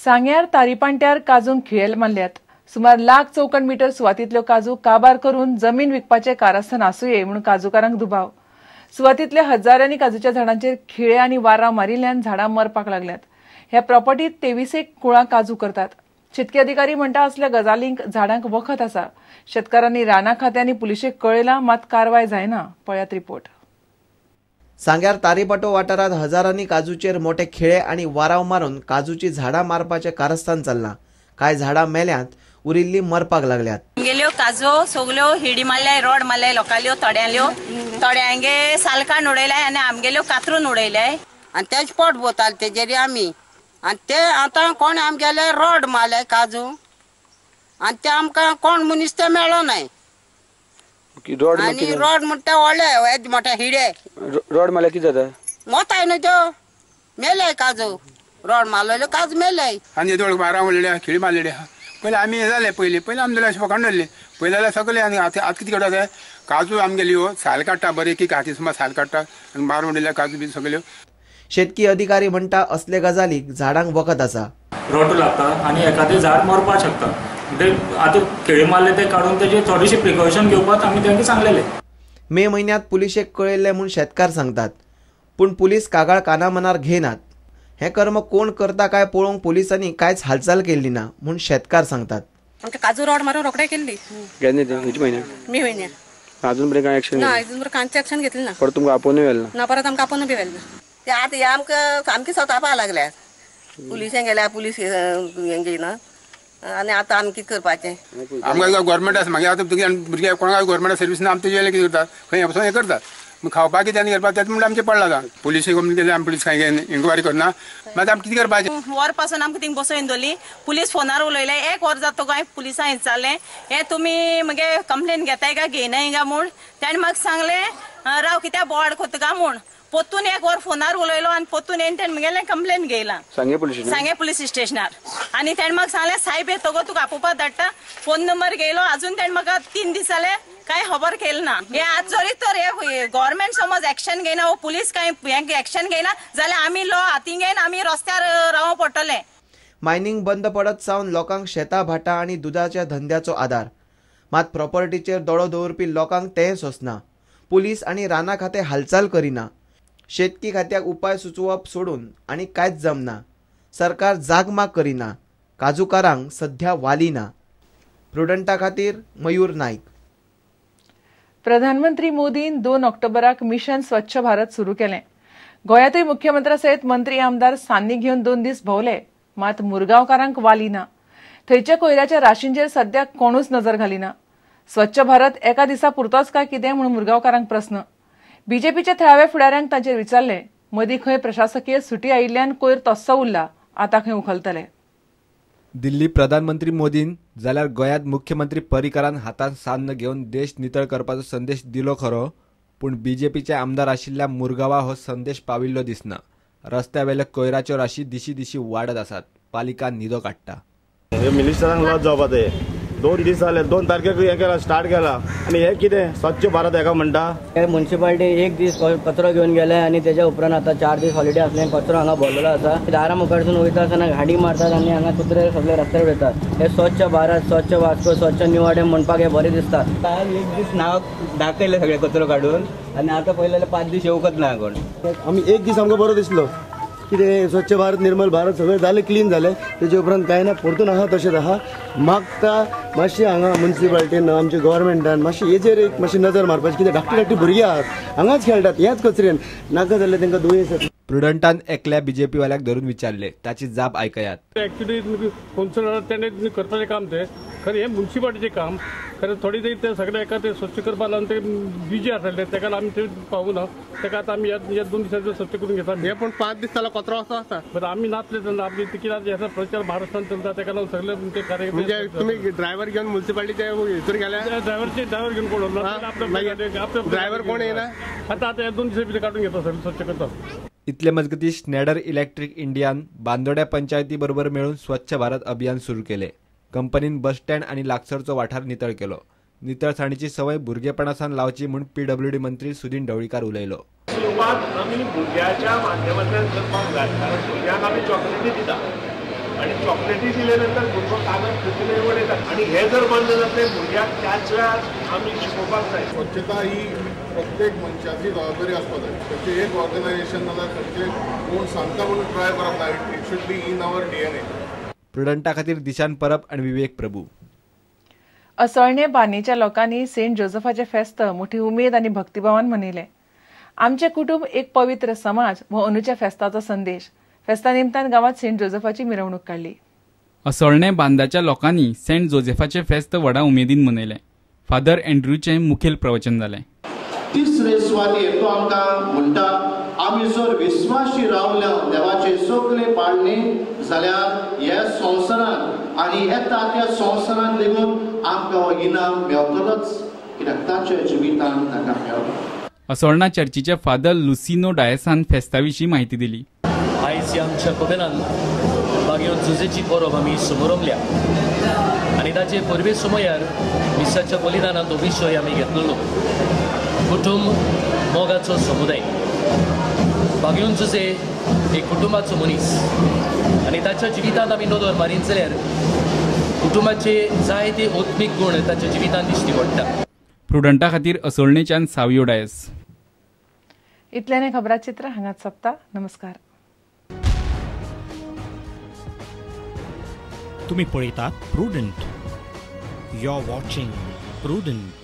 सांग्यार तारीपांट्यार काजूंक खिळेल मारल्यात। सुमार 1 लाख चौकण मीटर सुवातींतल्यो काजू काबार करून जमीन विकपाचे कारस्थान आसूये म्हणून काजूकारांक दुबाव। सुवातींतल्या हजारांनी काजूच्या झाडांचेर खिळे आनी वारां मारिल्ल्यान झाडां मरपाक लागल्यात। ह्या प्रॉपर्टीत 23 कुळां काजू करतात। शेतकी अधिकारी म्हणटा असल्या गजालींक झाडांक वखद आसा। शेतकारांनी राना खात्यांनी पुलिशेक कळयलां मात कारवाय जायना। पळयात रिपोर्ट। सांग्यार तारीपाटो वाठारात हजारांनी काजूचेर मोठे खिळे आणि वाराव मारून काजूची झाडां मारपाचे कारस्थान चल्लां। कांय झाडां मेल्यांत, उरिल्ली मरपाक लागल्यात। गेल्यो काजू सगल्यो हिडी मारल्याय, रोड मारल्याय, लोकांल्यो थोड्यांगे सालकान उडयल्याय आनी आमगेल्यो कातरून उडयल्याय आनी तेज पोट बोताल तेजेरी आमी आनी ते आतां कोण आमगेले रोड मारल्याय काजू आनी ते आमकां कोण मनीस ते मेळो नाय। आनी रोड म्हणटा व्हडले मोठे हिडे रोड मारल्यार कितें जाता? मोताय न्हू त्यो मेल्याय काजू, रोड मारलेल्यो काजू मेल्याय आनी येदोळ बारा उडल्या खिळी मारलेली आहा। पयलीं आमी हे जाले पयलीं आमी जाल्यार फकाण धरले पयलीं जाल्यार सगळे आनी आतां कितें करता ते काजू आमगेल्यो साल काडटा बरी एक हाती सुमार साल काडटा आनी मारून उडयल्या काजू बी सगल्यो। शेतकी अधिकारी म्हणटा असले गजालीक झाडांक वखद आसा। रोटो लागता आनी एखादें झाड मरपाक शकता। म्हणजे आतां खिळे मारले ते काडून तेजे थोडीशी प्रिकॉशन घेवपाक आमी तांकां सांगलेले। मे म्हयन्यांत पुलिशेक कळयल्ले म्हूण शेतकार सांगतात, पूण पुलीस कागाळ कानामनार घेनात। हे कर्म कोण करता काय पळोवंक पुलिसांनी कांयच हालचाल केल्ली ना म्हूण शेतकार सांगतात। आमकां काजू रोड मारून रोखडे केल्ली। केन्ना ते खंयच्या म्हयन्याक? मे म्हयन्याक। अजून पर्यंत काय एक्शन ना, अजून पर्यंत कांयच एक्शन घेतली ना। परत तुमकां आपोवनूय व्हेलें ना? ना, परत आमकां आपोवन बी व्हेलें ना। ते आतां हे आमकां सामकी सतावपाक लागल्यात। पुलिशें गेल्यार पुलीस हें घेयना आनी आतां आमी कितें करपाचें? आमकां गव्हर्मेंट आसा मागीर आतां भुरग्यां कोणाक गव्हर्मेंट सर्वीस ना आमी तेजे कितें करतात खंय वचून हें करतात। खावपाक कितें आनी करपाक तेच म्हणल्यार आमचें पडलां। पुलिशेक गेल्यार आमी पुलीस कांय इन्क्वायरी करना मागीर आमी कितें करपाचें? वर पासून आमकां थिंग बसोवन दवरली। पुलीस फोनार उलयले, 1 वर जाता काय पुलिसां विचारलें हे तुमी मगे कंप्लेन घेताय काय घेयनाय काय म्हूण। ताणें म्हाका सांगलें राव कित्याक बोवाड कोत्ता काय म्हूण। पोत्तून 1 वर फोनार उलयलो आनी पोत्तून येवन ताणें म्हगेलें कंप्लेन घेयलां सांगे पुलीस स्टेशनार। आनी ताणें म्हाका सांगलें सायब येतगो तुका आपोवपाक धाडटा। फोन नंबर घेयलो, अजून ताणें म्हाका 3 दीस जाले कांय खबर केलें ना। हे आज जरी तर हे गव्हर्मेंट समज एक्शन घेयना वो पुलीस कांय एक्शन घेयना जाल्यार आमी लो हातीन घेवन आमी रस्त्यार रावों पडटलें। मायनिंग बंद पडत सावन लोकांक शेतां भाटां आनी दुधाच्या धंद्याचो आदार, मात प्रॉपर्टीचेर दोळो दवरपी लोकांक तें सोंसना। पुलीस आनी राना खातें हालचाल करिना। शेतकी खात्याक उपाय सुचोवप सोडून आनी कांयच जमना। सरकार जागमाग करिना। काजूकारांक सध्या वाली ना। प्रुडंटा खातीर मयूर नाईक। प्रधानमंत्री मोदीन 2 ऑक्टोबराक मिशन स्वच्छ भारत सुरू केलें। गोंयांतूय मुख्यमंत्र्या सयत मंत्री आमदार सान्नी घेवन 2 दीस भोंवले, मात मुरगांवकारांक वाली ना। थंयच्या कोयऱ्याच्या राशींचेर सद्याक कोणूच नजर घालिना। स्वच्छ भारत एका दिसा पुरतोच काय कितें म्हूण मुरगांवकारांक प्रस्न। बीजेपीच्या थळाव्या फुडाऱ्यांक तांचेर विचारलें, मदीं खंय प्रशासकीय सुटी आयिल्ल्यान कोयर तस्सो उरला, आतां खंय उखलतले। दिल्ली प्रधानमंत्री मोदीन जाल्यार गोंयांत मुख्यमंत्री पर्रीकारान हातांत सान्न घेवन देश नितळ करपाचो संदेश दिलो खरो, पूण बीजेपीचे आमदार आशिल्ल्या मुरगांवा हो संदेश पाविल्लो दिसना। रस्त्यावेले कोयराच्यो राशी दिशी दिशी वाडत आसात। पालिका निदो काडटा। मिनिस्टरांक लॉस जावपाक जाय। 2 दीस जाले, 2 तारखेक हे केला स्टार्ट केला आनी हे कितें स्वच्छ भारत हेका म्हणटा। म्युन्सिपालिटी 1 दीस कचरो घेवन गेले आनी तेच्या उपरांत आतां 4 दीस हॉलिडे आसले कचरो हांगा भरलेलो आसा। दारा मुखारसून वयता आसतना गाडी मारतात आनी हांगा कुत्रे सगळे रस्त्यार उडयतात। हे स्वच्छ भारत, स्वच्छ वास्को, स्वच्छ निवाडे म्हणपाक हे बरें दिसता। 1 दीस नांव दाखयले सगळे कचरो काडून आनी आतां पळयलें 5 दीस येवकच ना कोण। आमी 1 दीस आमकां बरो दिसलो कितें स्वच्छ भारत, निर्मल भारत सगळें जालें, क्लीन जालें। तेजे उपरांत कांय ना, परतून आहा तशेंच आहा। म्हाका मातशी हांगा म्युन्सिपालिटीन आमच्या गव्हर्मेंटान मातशी हेजेर एक मातशी नजर मारपाची। कित्याक धाकटी भुरगीं आहात हांगाच खेळटात ह्याच कचऱ्यान, नाका जाल्यार तांकां दुयेंस जाता। प्रुडंटान एकल्या बीजेपीवाल्याक धरून विचारले, ताची जाप आयकयात। एक्चुअली कौन्सिलर तेणे करपाचें काम तें खरें, हें म्युन्सिपालिटीचें काम खरें। थोडी ते सगळे एका ते स्वच्छ करपाक लागून ते बिजी आसले, तेका आमी ते पावूना। तेका आतां आमी ह्या 2 दिसांचें स्वच्छ करून घेता। हे पण 5 दीस जालो कचरो असो आसा, बट आमी नातले तेन्ना आमी कित्याक प्रचार महाराष्ट्रान चलता तेका लागून सगळे ते कार्य। म्हणजे तुमी ड्रायव्हर घेवन म्युन्सिपालिटीचे भितर गेल्या? ड्रायव्हर घेवन कोण ड्रायव्हर कोण येना? आतां 2 दिसा भितर काडून घेता सगळे स्वच्छ करता। इतले मजगती स्नेडर इलेक्ट्रिक इंडियान बांदोड्या पंचायती बरोबर मेळून स्वच्छ भारत अभियान सुरू केले। कंपनीन बस स्टँड आणि लागसरचो वाठार नितळ केलो। नितळसाणीची सवय भुरगेपणासान लावची म्हूण PWD मंत्री सुदीन ढवळीकार उलयलो। सुरुवात आमी भुरग्याच्या माध्यमांतल्यान करपाक जाय, कारण भुरग्यांक आमी चॉकलेटी दिता आणि चॉकलेटी दिल्यानंतर भुरगो कागद खंयतरी उडयतात आणि हे जर बंद जातले भुरग्याक त्याच वेळार आमी शिकोवपाक जाय. स्वच्छता ही प्रत्येक मनशाची जबाबदारी आसपाक जाय. खंयचे एक ऑर्गनायझेशन नाजाल्यार खंयचे कोण सांगता म्हणून ट्राय करप ना. It should be in our DNA. प्रुडंटा खातीर दिशान परब आणि विवेक प्रभू. असोळणे बान्नीच्या लोकांनी सेंट जोसेफाचे फेस्त मोठी उमेद आणि भक्तिभावान मनयले. आमचे कुटुंब एक पवित्र समाज हो अंदूच्या फेस्ताचो संदेश. फेस्ता निमतान गांवांत सेंट जोसेफाची मिरवणूक काडली. असोळणे बांदाच्या लोकांनी सेंट जोसेफाचे फेस्त व्हडा उमेदीन मनयले. फादर अँड्रूचे मुखेल प्रवचन जालें. तिसरे स्वातयेंत तो आमकां म्हणटा आमी जर विस्वाशी रावल्या देवाचे सगळे पाळणे जाल्यार ह्या संवसारांत आनी येता त्या संवसारांत लेगून आमकां हो इनाम मेळटलोच, कित्याक ताच्या जिवितान ताका मेळटा. असोळणा चर्चीचे फादर लुसिनो डायसान फेस्ता विशीं माहिती दिली. आयज आमच्या कोबेनान बागेवन झुजेची परब आमी समोरमल्या आनी ताचे परबे समयार मिसाच्या बलिदानाचो विशय आमी घेतलेलो. कुटुंब मोगाचो समुदाय. बागेवन झुजे एक कुटुंबाचो मनीस आनी ताच्या जिवितांत आमी नदर मारीत जाल्यार कुटुंबाचे जायते आत्मीक गूण ताच्या जिवितांत दिश्टी पडटा. प्रुडंटा खातीर असोळणेच्यान सावियो डायस. इतल्याने खबरां चित्र हांगाच सोंपता. नमस्कार. तुम्ही पळयतात Prudent. You are watching prudent.